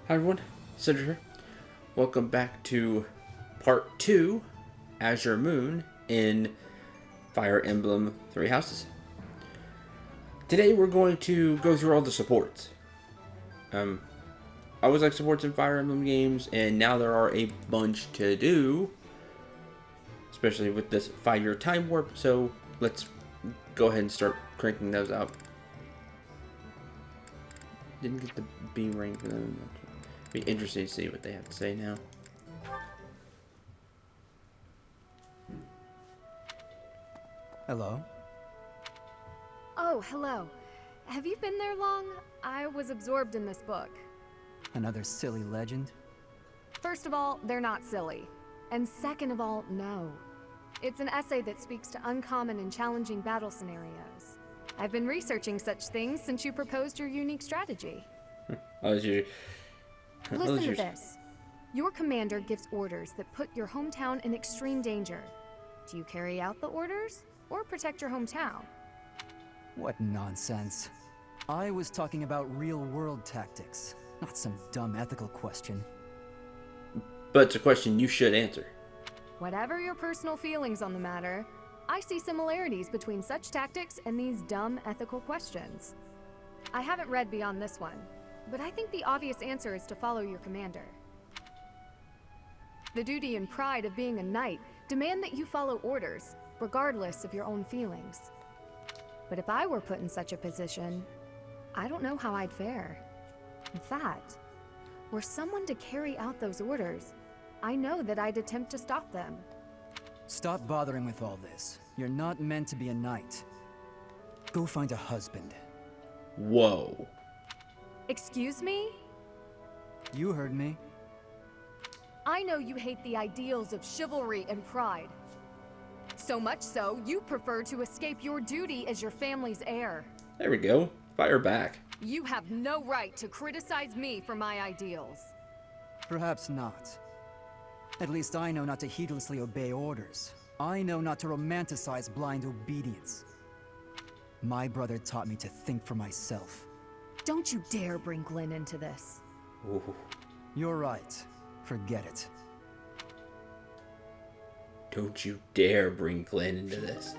Hi everyone, Cinder here. Welcome back to part 2, Azure Moon in Fire Emblem Three Houses. Today we're going to go through all the supports. I always like supports in Fire Emblem games, and now there are a bunch to do. Especially with this 5-year time warp, so let's go ahead and start cranking those out. Didn't get the B rank for them. Be interesting to see what they have to say now. Hello? Oh, hello. Have you been there long? I was absorbed in this book. Another silly legend? First of all, they're not silly. And second of all, no. It's an essay that speaks to uncommon and challenging battle scenarios. I've been researching such things since you proposed your unique strategy. Listen to this. Your commander gives orders that put your hometown in extreme danger. Do you carry out the orders or protect your hometown? What nonsense. I was talking about real-world tactics, not some dumb ethical question. But it's a question you should answer. Whatever your personal feelings on the matter, I see similarities between such tactics and these dumb ethical questions. I haven't read beyond this one, but I think the obvious answer is to follow your commander. The duty and pride of being a knight demand that you follow orders, regardless of your own feelings. But if I were put in such a position, I don't know how I'd fare. In fact, were someone to carry out those orders, I know that I'd attempt to stop them. Stop bothering with all this. You're not meant to be a knight. Go find a husband. Whoa. Excuse me? You heard me. I know you hate the ideals of chivalry and pride. So much so, you prefer to escape your duty as your family's heir. There we go. Fire back. You have no right to criticize me for my ideals. Perhaps not. At least I know not to heedlessly obey orders. I know not to romanticize blind obedience. My brother taught me to think for myself. Don't you dare bring Glenn into this. Ooh. You're right. Forget it. Don't you dare bring Glenn into this.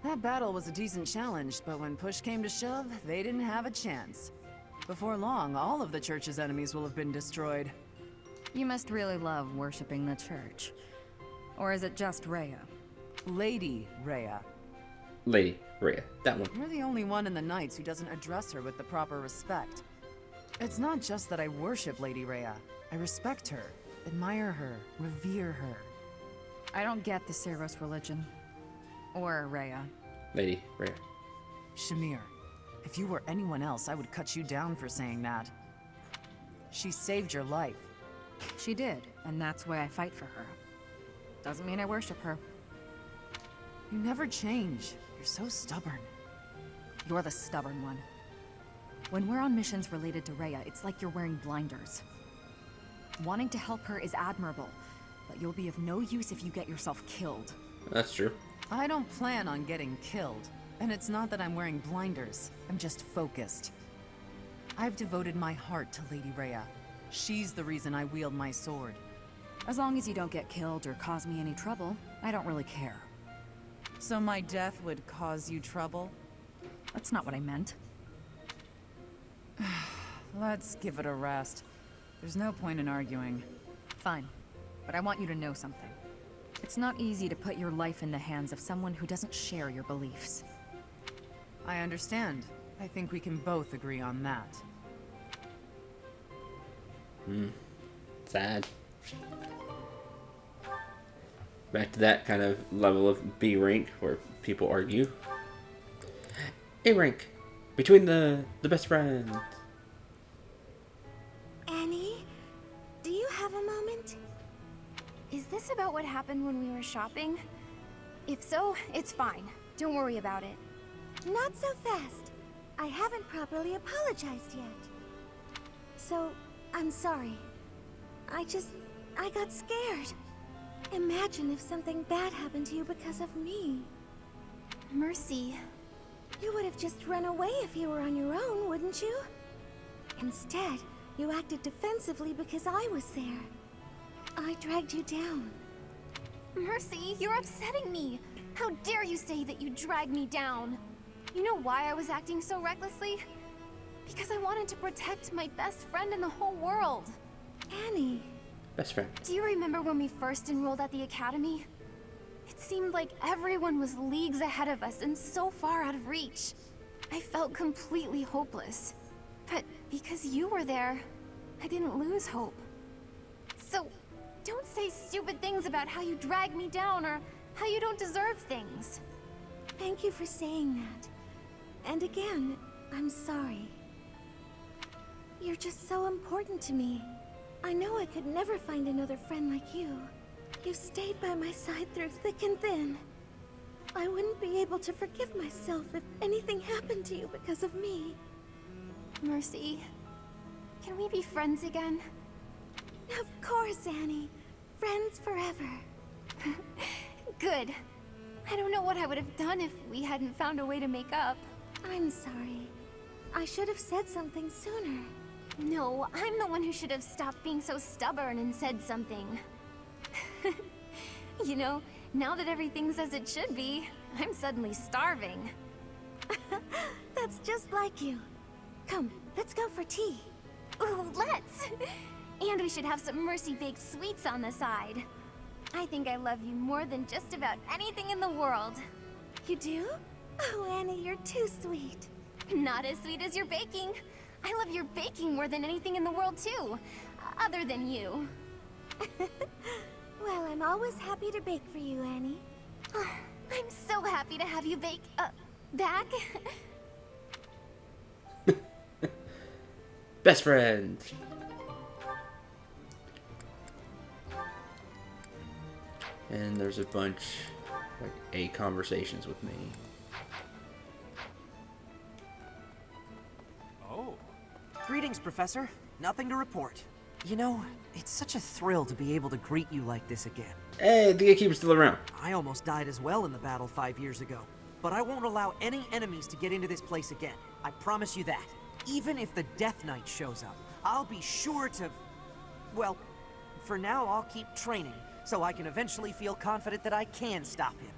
That battle was a decent challenge, but when push came to shove, they didn't have a chance. Before long, all of the church's enemies will have been destroyed. You must really love worshipping the church. Or is it just Rhea? Lady Rhea. Lady Rhea, that one. You're the only one in the Knights who doesn't address her with the proper respect. It's not just that I worship Lady Rhea. I respect her, admire her, revere her. I don't get the Ceros religion. Or Rhea. Lady Rhea. Shamir, if you were anyone else, I would cut you down for saying that. She saved your life. She did, and that's why I fight for her. Doesn't mean I worship her. You never change. You're so stubborn. You're the stubborn one. When we're on missions related to Rhea, it's like you're wearing blinders. Wanting to help her is admirable, but you'll be of no use if you get yourself killed. That's true. I don't plan on getting killed. And it's not that I'm wearing blinders. I'm just focused. I've devoted my heart to Lady Rhea. She's the reason I wield my sword. As long as you don't get killed or cause me any trouble, I don't really care. So my death would cause you trouble? That's not what I meant. Let's give it a rest. There's no point in arguing. Fine, but I want you to know something. It's not easy to put your life in the hands of someone who doesn't share your beliefs. I understand. I think we can both agree on that. Sad. Back to that kind of level of B rank where people argue. A rank. Between the best friends. Annie, do you have a moment? Is this about what happened when we were shopping? If so, it's fine. Don't worry about it. Not so fast. I haven't properly apologized yet. So, I'm sorry. I just I got scared. Imagine if something bad happened to you because of me. Mercy. You would have just run away if you were on your own, wouldn't you? Instead, you acted defensively because I was there. I dragged you down. Mercy, you're upsetting me. How dare you say that you dragged me down? You know why I was acting so recklessly? Because I wanted to protect my best friend in the whole world. Annie. Best friend. Do you remember when we first enrolled at the academy? It seemed like everyone was leagues ahead of us and so far out of reach. I felt completely hopeless. But because you were there, I didn't lose hope. So, don't say stupid things about how you dragged me down or how you don't deserve things. Thank you for saying that. And again, I'm sorry. You're just so important to me. I know I could never find another friend like you. You've stayed by my side through thick and thin. I wouldn't be able to forgive myself if anything happened to you because of me. Mercy, can we be friends again? Of course, Annie. Friends forever. Good. I don't know what I would have done if we hadn't found a way to make up. I'm sorry. I should have said something sooner. No, I'm the one who should have stopped being so stubborn and said something. You know, now that everything's as it should be, I'm suddenly starving. That's just like you. Come, let's go for tea. Ooh, let's! And we should have some Mercy-baked sweets on the side. I think I love you more than just about anything in the world. You do? Oh, Annie, you're too sweet. Not as sweet as your baking. I love your baking more than anything in the world, too. Other than you. Well, I'm always happy to bake for you, Annie. I'm so happy to have you bake, back. Best friend. And there's a bunch, like, A conversations with me. Oh. Greetings, Professor. Nothing to report. You know, it's such a thrill to be able to greet you like this again. Hey, the gatekeeper's still around. I almost died as well in the battle 5 years ago. But I won't allow any enemies to get into this place again. I promise you that. Even if the Death Knight shows up, I'll be sure to... Well, for now I'll keep training, so I can eventually feel confident that I can stop him.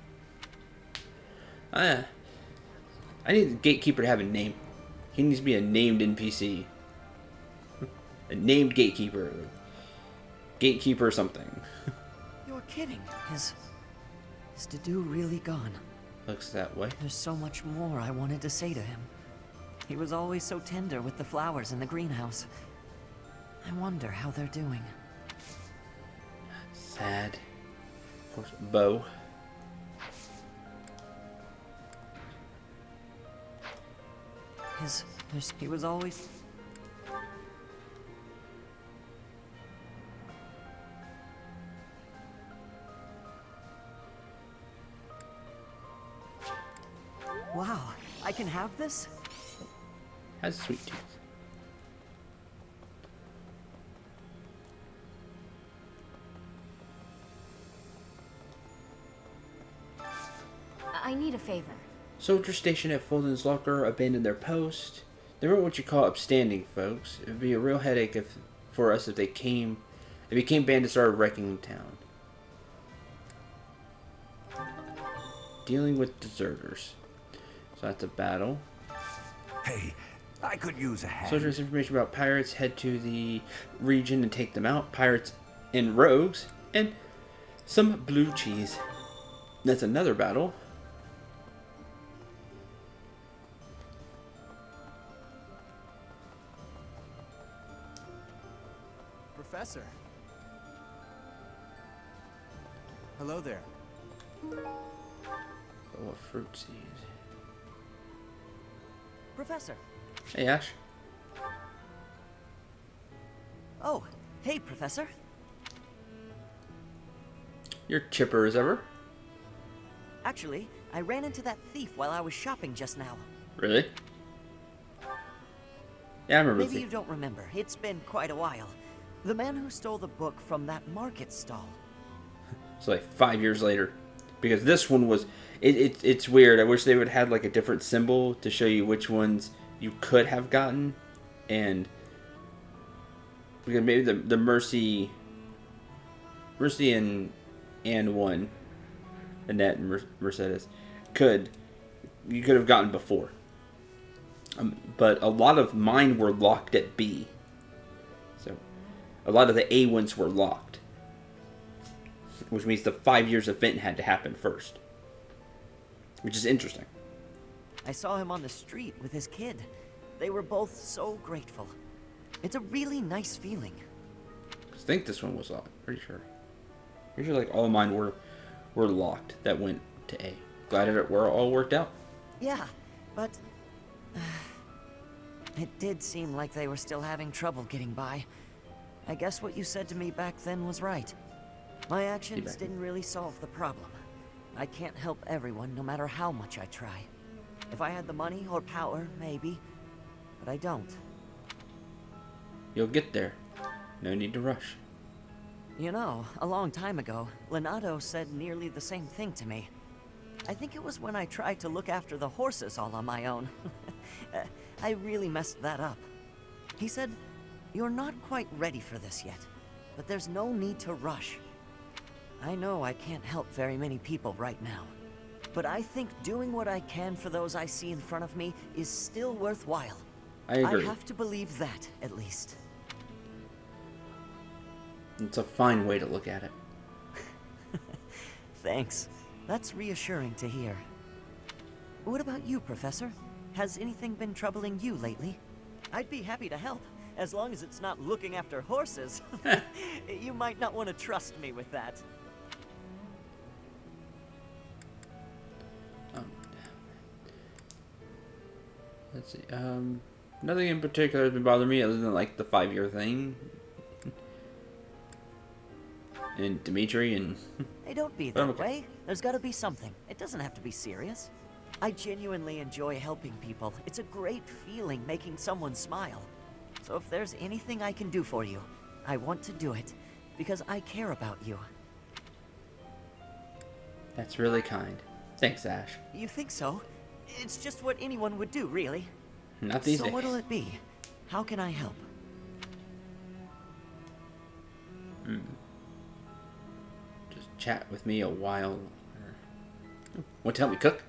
I need the gatekeeper to have a name. He needs to be a named NPC. A named gatekeeper. Gatekeeper something. You're kidding. Is Dedu really gone? Looks that way. There's so much more I wanted to say to him. He was always so tender with the flowers in the greenhouse. I wonder how they're doing. Sad. Of course, Bo. He was always... Wow, I can have this? Has a sweet tooth. I need a favor. Soldiers stationed at Fulton's Locker abandoned their post. They weren't what you call upstanding, folks. It would be a real headache for us if they became bandits started wrecking the town. Dealing with deserters. So that's a battle. Hey, I could use a hand. Soldiers information about pirates. Head to the region and take them out. Pirates and rogues. And some blue cheese. That's another battle. Professor. Hello there. Oh, a fruit seed. Professor. Hey, Ash. Oh, hey, Professor. You're chipper as ever. Actually, I ran into that thief while I was shopping just now. Really? Yeah, I remember. Maybe you don't remember. It's been quite a while. The man who stole the book from that market stall. It's like 5 years later. Because this one was... It's weird. I wish they would have like a different symbol to show you which ones you could have gotten. And... because maybe the Mercy and one, Annette and Mercedes, you could have gotten before. But a lot of mine were locked at B. So, a lot of the A ones were locked. Which means the 5 years event had to happen first. Which is interesting. I saw him on the street with his kid. They were both so grateful. It's a really nice feeling. I think this one was locked. Pretty sure. Pretty sure like all mine were locked that went to A. Glad it all worked out. Yeah, but... it did seem like they were still having trouble getting by. I guess what you said to me back then was right. My actions didn't really solve the problem. I can't help everyone, no matter how much I try. If I had the money or power, maybe. But I don't. You'll get there. No need to rush. You know, a long time ago, Leonardo said nearly the same thing to me. I think it was when I tried to look after the horses all on my own. I really messed that up. He said, "You're not quite ready for this yet, but there's no need to rush." I know I can't help very many people right now, but I think doing what I can for those I see in front of me is still worthwhile. I agree. I have to believe that, at least. It's a fine way to look at it. Thanks. That's reassuring to hear. What about you, Professor? Has anything been troubling you lately? I'd be happy to help, as long as it's not looking after horses. You might not want to trust me with that. Let's see. Nothing in particular has been bothering me other than like the 5-year thing. And Dimitri and... Hey, don't be that way. There's gotta be something. It doesn't have to be serious. I genuinely enjoy helping people. It's a great feeling making someone smile. So if there's anything I can do for you, I want to do it. Because I care about you. That's really kind. Thanks, Ash. You think so? It's just what anyone would do, really. Not these days. So what'll it be? How can I help? Just chat with me a while. Want to help me cook?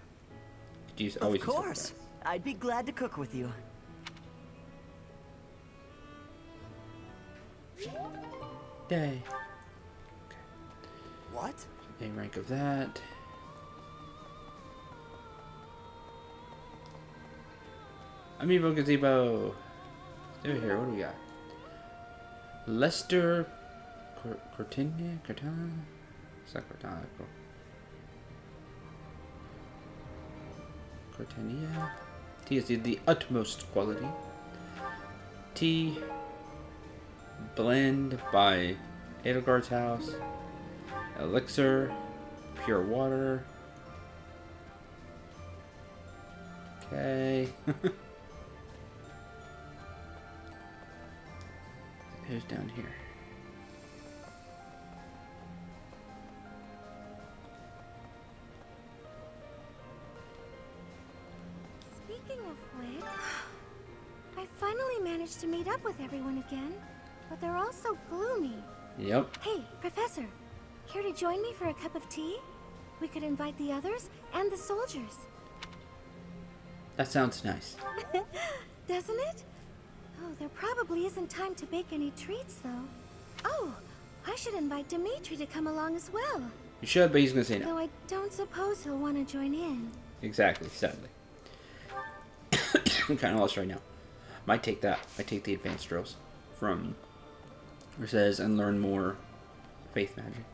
Of course. I'd be glad to cook with you. Yay. Okay. What? A rank of that. Amiibo Gazebo. Over here, what do we got? Lester Cortana? Cortana? It's not Cortana. Cortania. T is the utmost quality. T. Blend by Edelgard's house. Elixir. Pure water. Okay. Who's down here? Speaking of which, I finally managed to meet up with everyone again, but they're all so gloomy. Yep. Hey, Professor, care to join me for a cup of tea? We could invite the others and the soldiers. That sounds nice. Doesn't it? Oh, there probably isn't time to bake any treats, though. Oh, I should invite Dimitri to come along as well. You should, but he's gonna say no. Though I don't suppose he'll want to join in. Exactly, sadly. I'm kind of lost right now. Might take that. I take the advanced drills from where it says and learn more faith magic.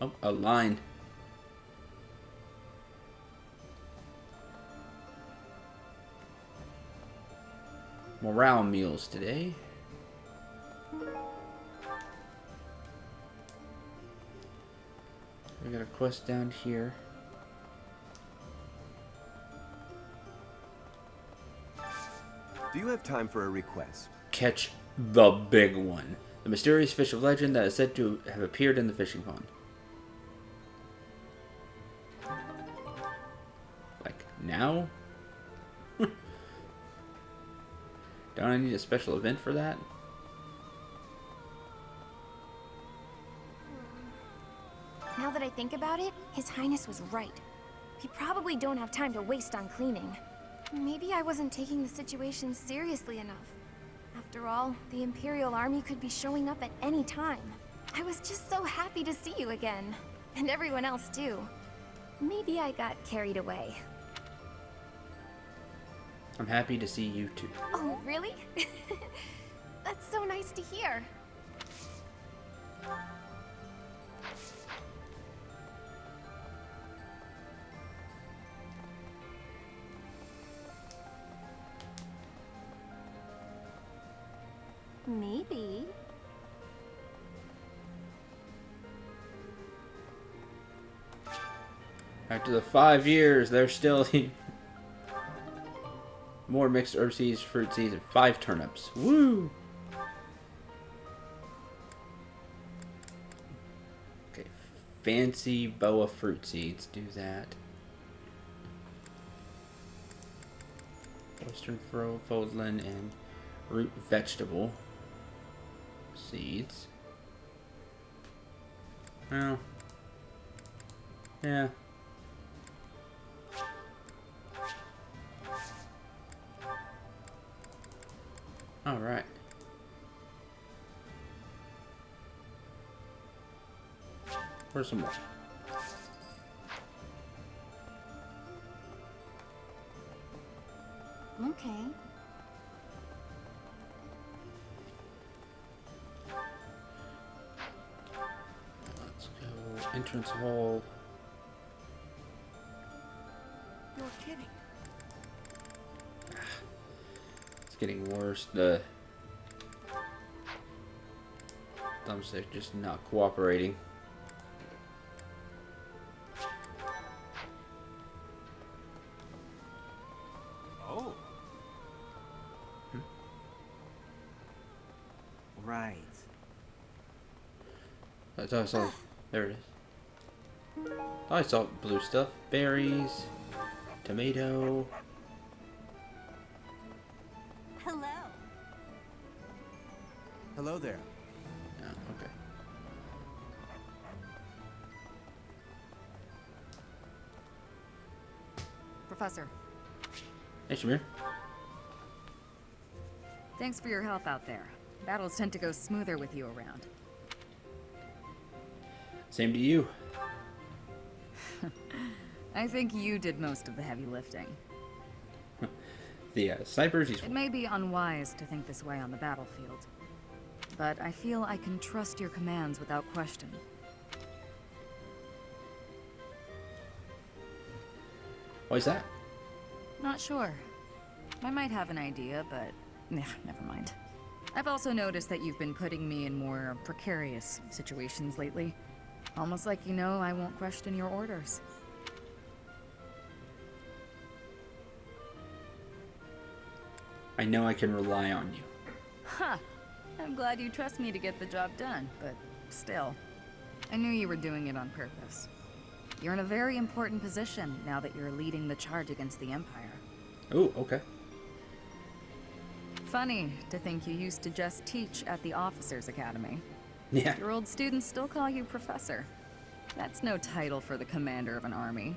Oh, a line. Morale meals today. We got a quest down here. Do you have time for a request? Catch the big one. The mysterious fish of legend that is said to have appeared in the fishing pond. Like, now? Don't I need a special event for that? Now that I think about it, His Highness was right. We probably don't have time to waste on cleaning. Maybe I wasn't taking the situation seriously enough. After all, the Imperial Army could be showing up at any time. I was just so happy to see you again. And everyone else too. Maybe I got carried away. I'm happy to see you too. Oh, really? That's so nice to hear. Maybe. After the 5 years, they're still more mixed herb seeds, fruit seeds, and 5 turnips. Woo! Okay, fancy boa fruit seeds. Do that. Western furrow, fodlin, and root vegetable seeds. Well, yeah. All right. Where's some more? Okay. Let's go entrance hall. You're kidding. It's getting worse. The thumbstick just not cooperating. Oh. Right. I thought I saw. There it is. I saw blue stuff. Berries. Tomato. Hello. Hello there. Oh, okay. Professor, Hey, Shamir. thanks for your help out there. Battles tend to go smoother with you around. Same to you. I think you did most of the heavy lifting. The snipers. He's It may be unwise to think this way on the battlefield, but I feel I can trust your commands without question. Why's that? Not sure. I might have an idea, but never mind. I've also noticed that you've been putting me in more precarious situations lately. Almost like you know I won't question your orders. I know I can rely on you. Huh. I'm glad you trust me to get the job done, but still. I knew you were doing it on purpose. You're in a very important position now that you're leading the charge against the Empire. Oh, okay. Funny to think you used to just teach at the Officers' Academy. Yeah. Your old students still call you Professor. That's no title for the commander of an army.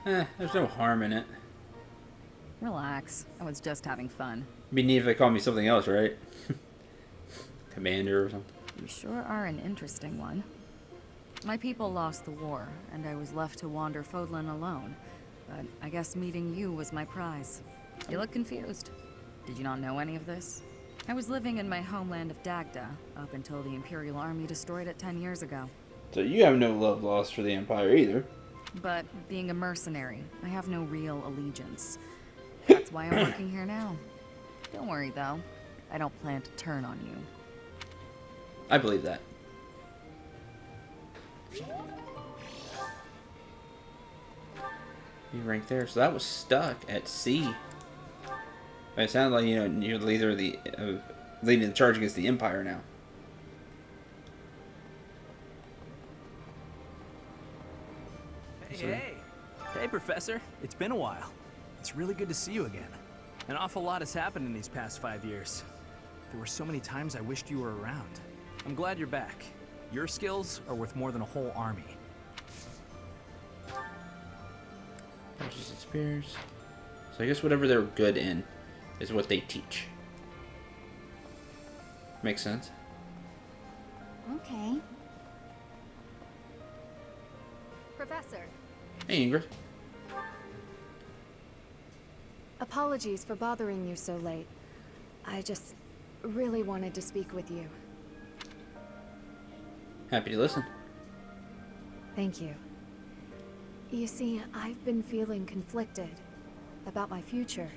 There's no harm in it. Relax. I was just having fun. Be neat if they call me something else, right? Commander or something. You sure are an interesting one. My people lost the war, and I was left to wander Fodlan alone. But I guess meeting you was my prize. You look confused. Did you not know any of this? I was living in my homeland of Dagda, up until the Imperial Army destroyed it 10 years ago. So you have no love lost for the Empire either. But being a mercenary, I have no real allegiance. That's why I'm working here now. Don't worry, though. I don't plan to turn on you. I believe that. B rank there. So that was stuck at C. It sounded like, you know, you're leader of the leading the charge against the Empire now. Hey, Professor. It's been a while. It's really good to see you again. An awful lot has happened in these past 5 years. There were so many times I wished you were around. I'm glad you're back. Your skills are worth more than a whole army. Punches and spears. So I guess whatever they're good in is what they teach. Makes sense. Okay. Professor, Hey, Ingrid. apologies for bothering you so late. I just really wanted to speak with you. Happy to listen. Thank you. You see, I've been feeling conflicted about my future.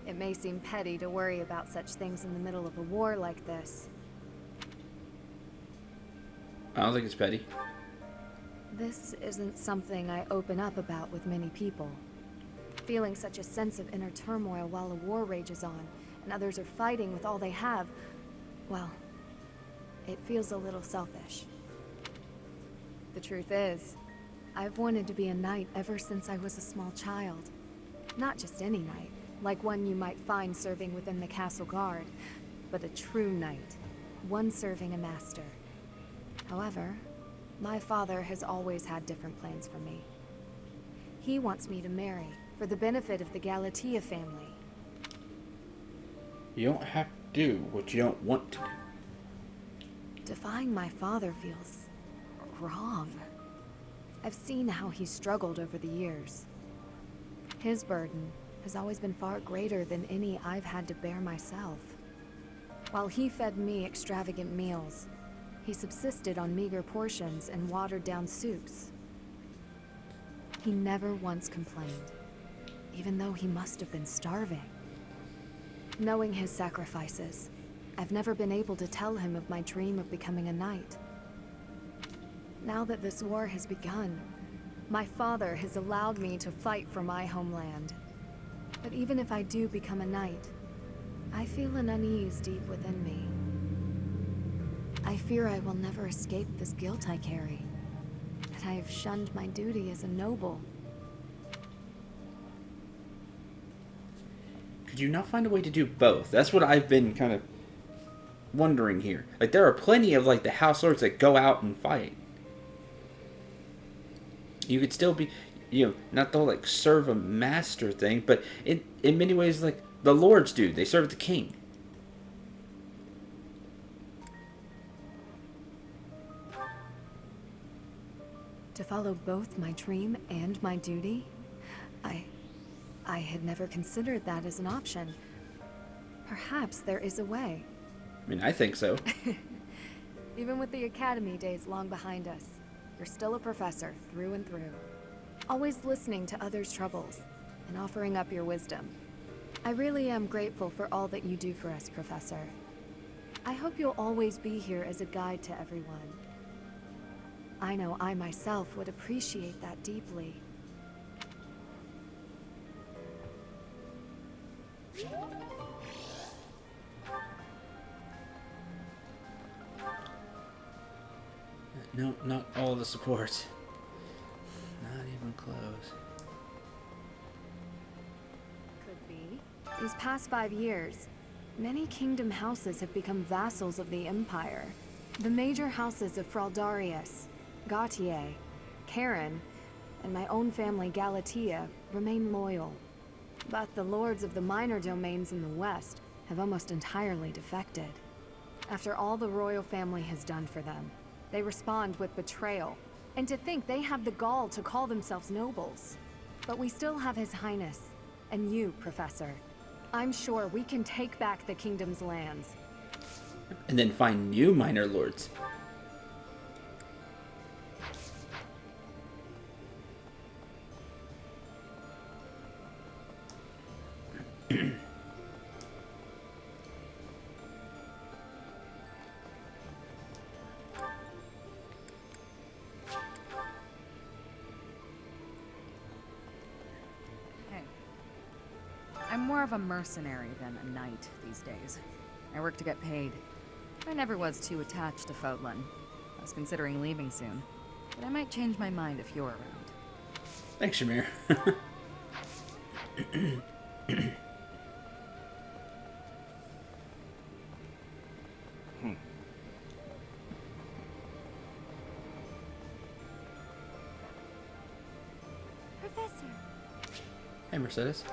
It may seem petty to worry about such things in the middle of a war like this. I don't think it's petty. This isn't something I open up about with many people. Feeling such a sense of inner turmoil while a war rages on, and others are fighting with all they have, well, it feels a little selfish. The truth is, I've wanted to be a knight ever since I was a small child. Not just any knight, like one you might find serving within the castle guard, but a true knight, one serving a master. However, my father has always had different plans for me. He wants me to marry, for the benefit of the Galatea family. You don't have to do what you don't want to do. Defying my father feels wrong. I've seen how he struggled over the years. His burden has always been far greater than any I've had to bear myself. While he fed me extravagant meals, he subsisted on meager portions and watered-down soups. He never once complained, even though he must have been starving. Knowing his sacrifices, I've never been able to tell him of my dream of becoming a knight. Now that this war has begun, my father has allowed me to fight for my homeland. But even if I do become a knight, I feel an unease deep within me. I fear I will never escape this guilt I carry, that I have shunned my duty as a noble. Could you not find a way to do both? That's what I've been kind of wondering here. Like, there are plenty of, like, the house lords that go out and fight. You could still be, you know, not the whole, like, serve a master thing, but in many ways, like, the lords do. They serve the king. To follow both my dream and my duty? I had never considered that as an option. Perhaps there is a way. I mean, I think so. Even with the academy days long behind us, you're still a professor through and through. Always listening to others' troubles and offering up your wisdom. I really am grateful for all that you do for us, Professor. I hope you'll always be here as a guide to everyone. I know I myself would appreciate that deeply. No, not all the support. Not even close. Could be. These past 5 years, many kingdom houses have become vassals of the Empire. The major houses of Fraldarius, Gautier, Karen, and my own family Galatea remain loyal. But the lords of the minor domains in the west have almost entirely defected. After all the royal family has done for them, they respond with betrayal, and to think they have the gall to call themselves nobles. But we still have His Highness, and you, Professor. I'm sure we can take back the kingdom's lands. And then find new minor lords. more of a mercenary than a knight these days. I work to get paid. I never was too attached to Fodlan. I was considering leaving soon, but I might change my mind if you're around. Thanks, Shamir. Professor, Hey, Mercedes.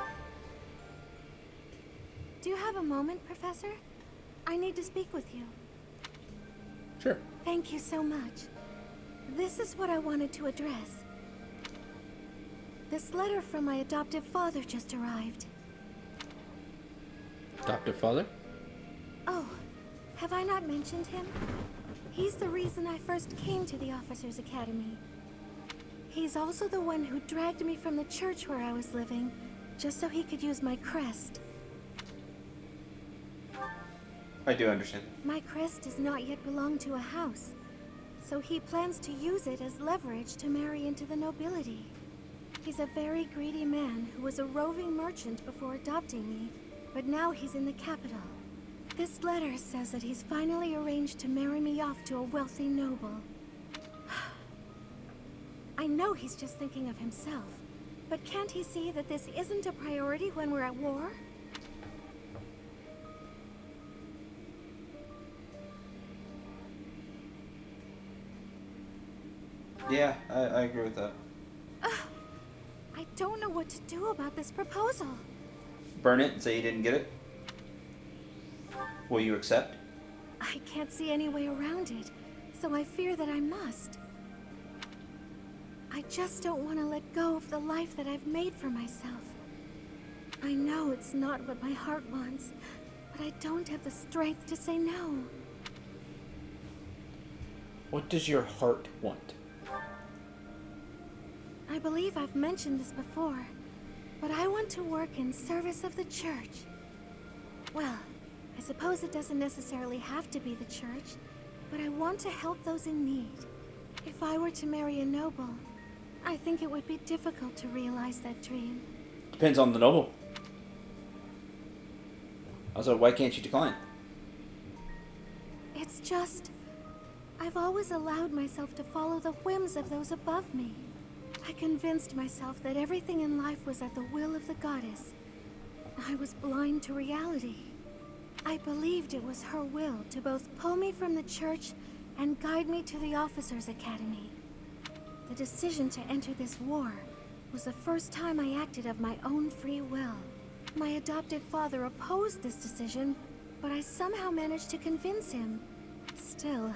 do you have a moment, Professor? I need to speak with you. Sure. Thank you so much. This is what I wanted to address. This letter from my adoptive father just arrived. Adoptive father? Oh, have I not mentioned him? He's the reason I first came to the Officers' Academy. He's also the one who dragged me from the church where I was living, just so he could use my crest. I do understand. My crest does not yet belong to a house, so he plans to use it as leverage to marry into the nobility. He's a very greedy man who was a roving merchant before adopting me, but now he's in the capital. This letter says that he's finally arranged to marry me off to a wealthy noble. I know he's just thinking of himself, but can't he see that this isn't a priority when we're at war? Yeah, I agree with that. I don't know what to do about this proposal. Burn it and say you didn't get it? Will you accept? I can't see any way around it, so I fear that I must. I just don't want to let go of the life that I've made for myself. I know it's not what my heart wants, but I don't have the strength to say no. What does your heart want? I believe I've mentioned this before, but I want to work in service of the church. Well, I suppose it doesn't necessarily have to be the church, but I want to help those in need. If I were to marry a noble, I think it would be difficult to realize that dream. Depends on the noble. Also, why can't you decline? It's just, I've always allowed myself to follow the whims of those above me. I convinced myself that everything in life was at the will of the goddess. I was blind to reality. I believed it was her will to both pull me from the church and guide me to the Officers' Academy. The decision to enter this war was the first time I acted of my own free will. My adoptive father opposed this decision, but I somehow managed to convince him. Still,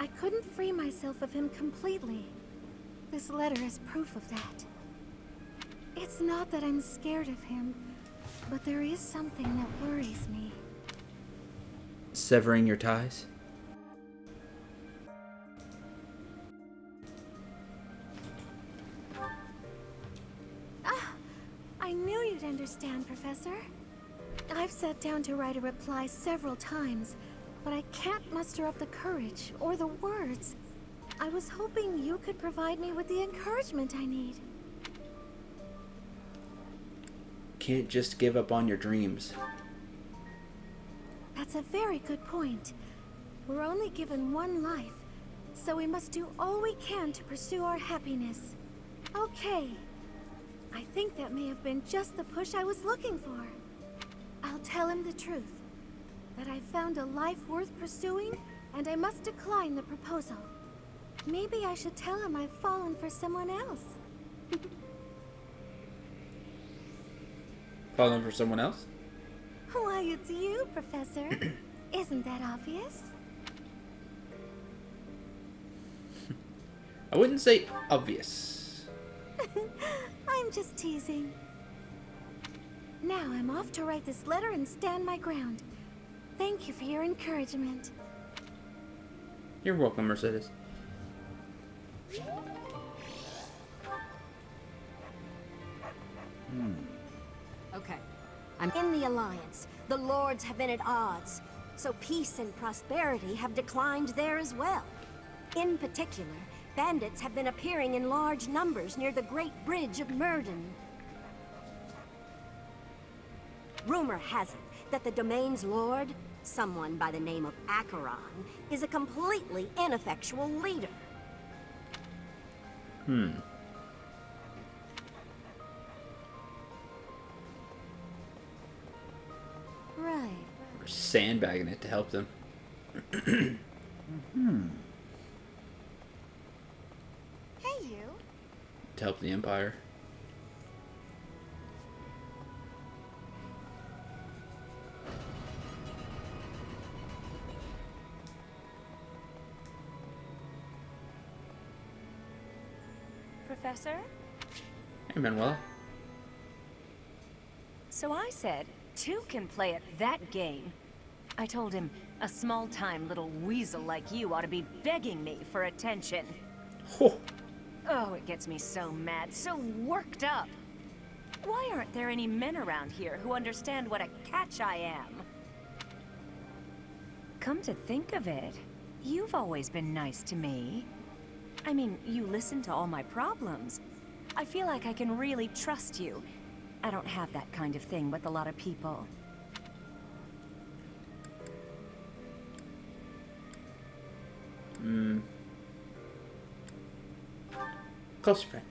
I couldn't free myself of him completely. This letter is proof of that. It's not that I'm scared of him, but there is something that worries me. Severing your ties? I knew you'd understand, Professor. I've sat down to write a reply several times, but I can't muster up the courage or the words. I was hoping you could provide me with the encouragement I need. Can't just give up on your dreams. That's a very good point. We're only given one life, so we must do all we can to pursue our happiness. Okay. I think that may have been just the push I was looking for. I'll tell him the truth. That I found a life worth pursuing, and I must decline the proposal. Maybe I should tell him I've fallen for someone else. Falling for someone else? Why, it's you, Professor. Isn't that obvious? I wouldn't say obvious. I'm just teasing. Now I'm off to write this letter and stand my ground. Thank you for your encouragement. You're welcome, Mercedes. Okay. I'm in the Alliance. The Lords have been at odds, so peace and prosperity have declined there as well. In particular, bandits have been appearing in large numbers near the Great Bridge of Murden. Rumor has it that the domain's lord, someone by the name of Acheron, is a completely ineffectual leader. Right. We're sandbagging it to help them. Hey, you. To help the Empire. Professor? Hey, Manuela. So I said, two can play at that game. I told him, a small-time little weasel like you ought to be begging me for attention. Oh, Oh, it gets me so mad, so worked up. Why aren't there any men around here who understand what a catch I am? Come to think of it, you've always been nice to me. I mean, you listen to all my problems. I feel like I can really trust you. I don't have that kind of thing with a lot of people. close friend.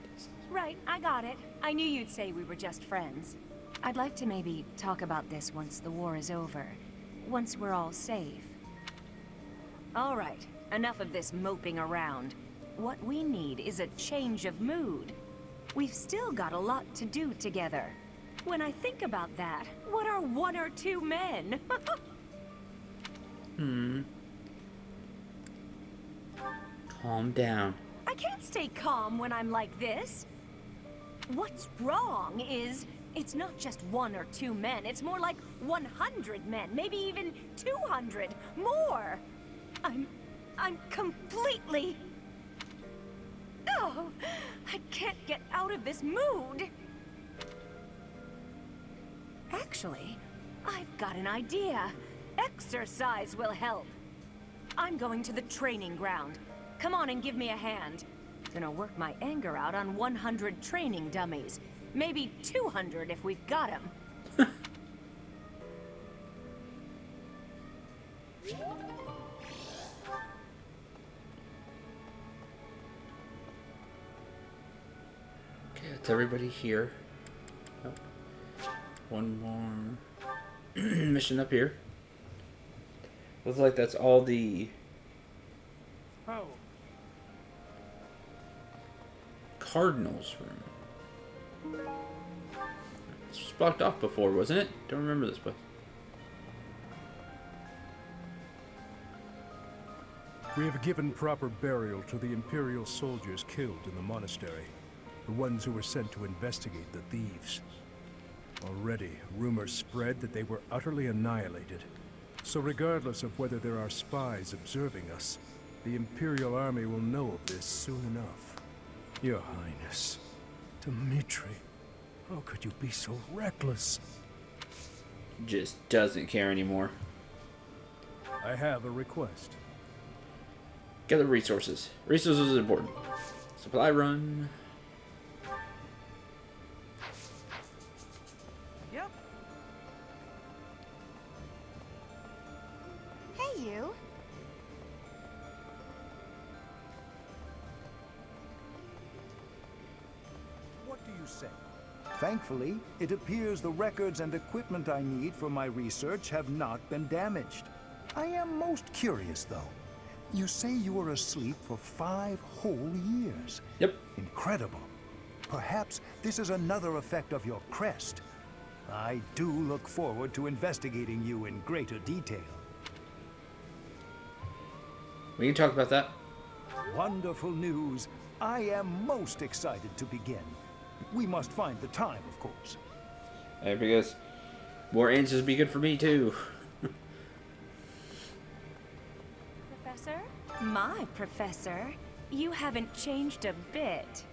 Right, I got it. I knew you'd say we were just friends. I'd like to maybe talk about this once the war is over. Once we're all safe. All right, enough of this moping around. What we need is a change of mood. We've still got a lot to do together. When I think about that, what are one or two men? Calm down. I can't stay calm when I'm like this. What's wrong is, it's not just one or two men, it's more like 100 men, maybe even 200, more. I'm completely... Oh, I can't get out of this mood. Actually, I've got an idea. Exercise will help. I'm going to the training ground. Come on and give me a hand. Gonna work my anger out on 100 training dummies. Maybe 200 if we've got them. Okay, that's everybody here. Oh. One more mission up here. Looks like that's all the Cardinals room. This was blocked off before, wasn't it? Don't remember this place. We have given proper burial to the Imperial soldiers killed in the monastery. The ones who were sent to investigate the thieves. Already, rumors spread that they were utterly annihilated. So regardless of whether there are spies observing us, the Imperial army will know of this soon enough. Your Highness, Dmitri, how could you be so reckless? Just doesn't care anymore. I have a request. Gather resources. Resources is important. Supply run. Yep. Hey, you. What do you say? Thankfully, it appears the records and equipment I need for my research have not been damaged. I am most curious, though. You say you were asleep for 5 whole years. Yep. Incredible. Perhaps this is another effect of your crest. I do look forward to investigating you in greater detail. We can talk about that. Wonderful news. I am most excited to begin. We must find the time, of course. Hey, because more answers would be good for me, too. Professor? My professor? You haven't changed a bit.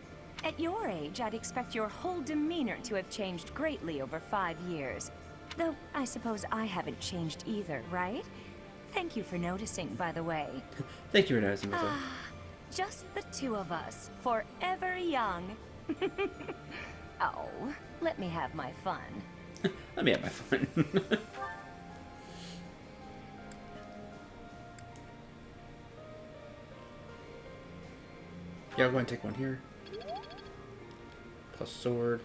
At your age, I'd expect your whole demeanor to have changed greatly over 5 years. Though, I suppose I haven't changed either, right? Thank you for noticing, by the way. Thank you for noticing, Mother. Just the two of us, forever young. Oh, let me have my fun. Let me have my fun. Yeah, I'll go ahead and take one here. Plus sword.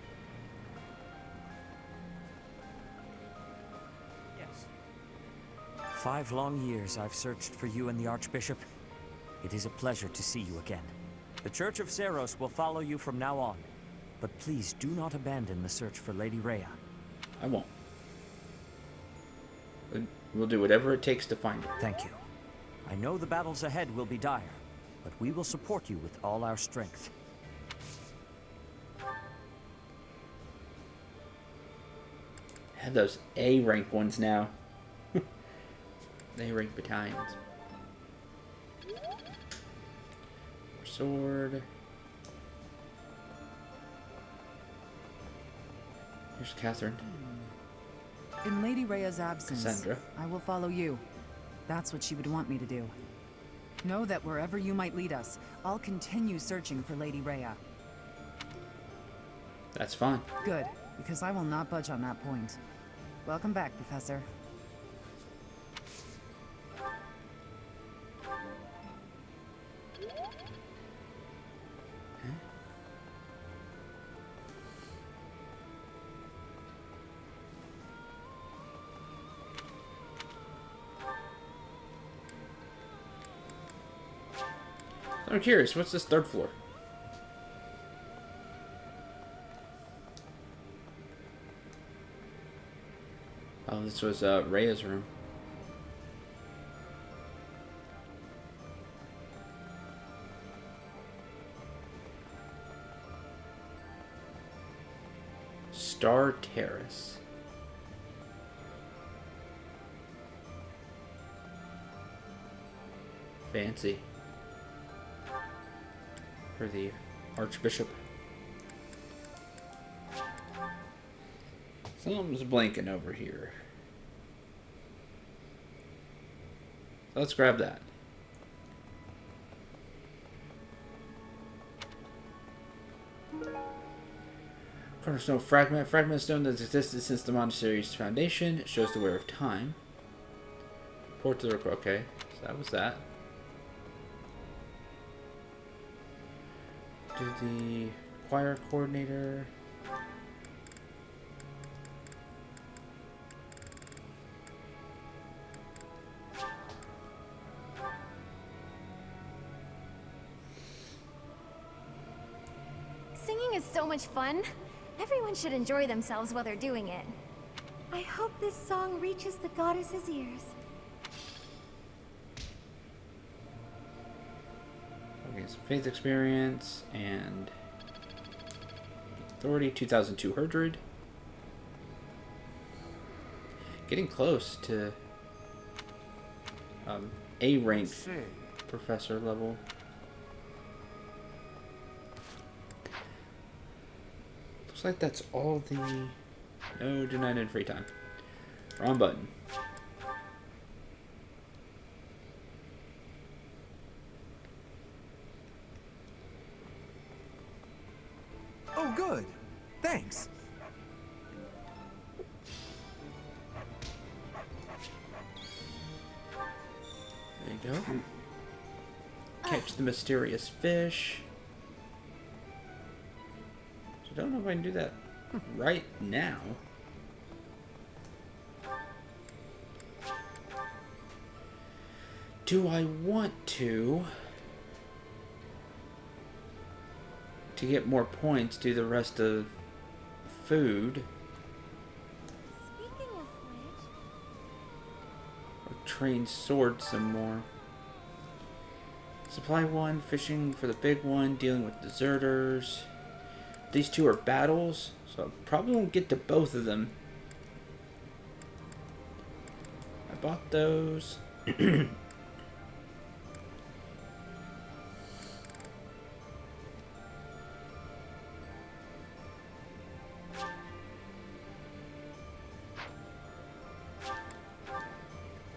Yes. 5 long years I've searched for you and the Archbishop. It is a pleasure to see you again. The Church of Seros will follow you from now on. But please do not abandon the search for Lady Rhea. I won't. We'll do whatever it takes to find her. Thank you. I know the battles ahead will be dire, but we will support you with all our strength. Have those A-rank ones now. A-rank battalions. More sword. Here's Catherine. In Lady Rhea's absence, Cassandra. I will follow you. That's what she would want me to do. Know that wherever you might lead us, I'll continue searching for Lady Rhea. That's fine. Good, because I will not budge on that point. Welcome back, Professor. I'm curious, what's this third floor? Oh, this was Rhea's room. Star Terrace. Fancy. For the Archbishop. Something's blinking over here. So let's grab that. Cornerstone fragment. Fragment stone that's existed since the monastery's foundation. It shows the wear of time. Port to the Rook. Okay, so that was that. Do the choir coordinator. Singing is so much fun. Everyone should enjoy themselves while they're doing it. I hope this song reaches the goddess's ears. Okay, some faith experience and authority 2,200. Getting close to A rank professor level. Looks like that's all the... No, denied in free time. Wrong button. Oh, good. Thanks. There you go. Catch the mysterious fish. So I don't know if I can do that right now. Do I want to get more points, do the rest of food? Speaking of which... Or train sword some more. Supply one, fishing for the big one, dealing with deserters. These two are battles, so I probably won't get to both of them. I bought those.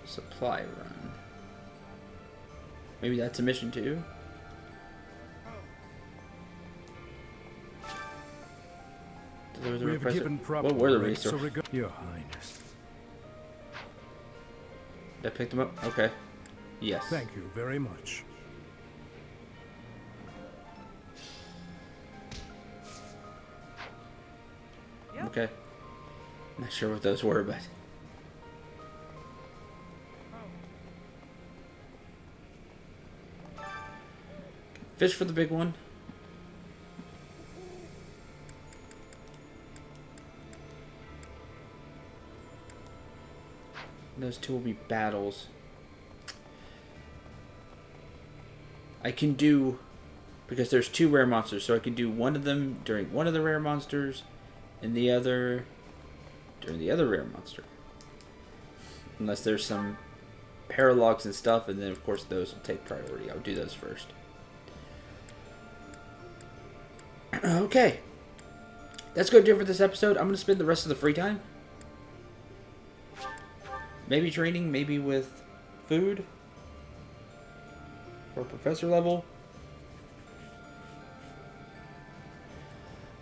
Supply run. Maybe that's a mission too. the We have requested? given proper What were the rank, so resources? Your Highness. That picked them up? Okay. Yes. Thank you very much. Okay. Not sure what those were, but... Fish for the big one. Those two will be battles. I can do... Because there's two rare monsters, so I can do one of them during one of the rare monsters, and the other during the other rare monster. Unless there's some paralogs and stuff, and then of course those will take priority. I'll do those first. Okay. That's going to do it for this episode. I'm going to spend the rest of the free time maybe training, maybe with food for professor level,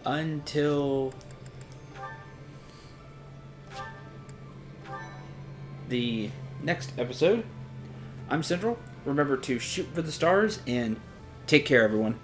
until the next episode. I'm Central. Remember to shoot for the stars and take care, everyone.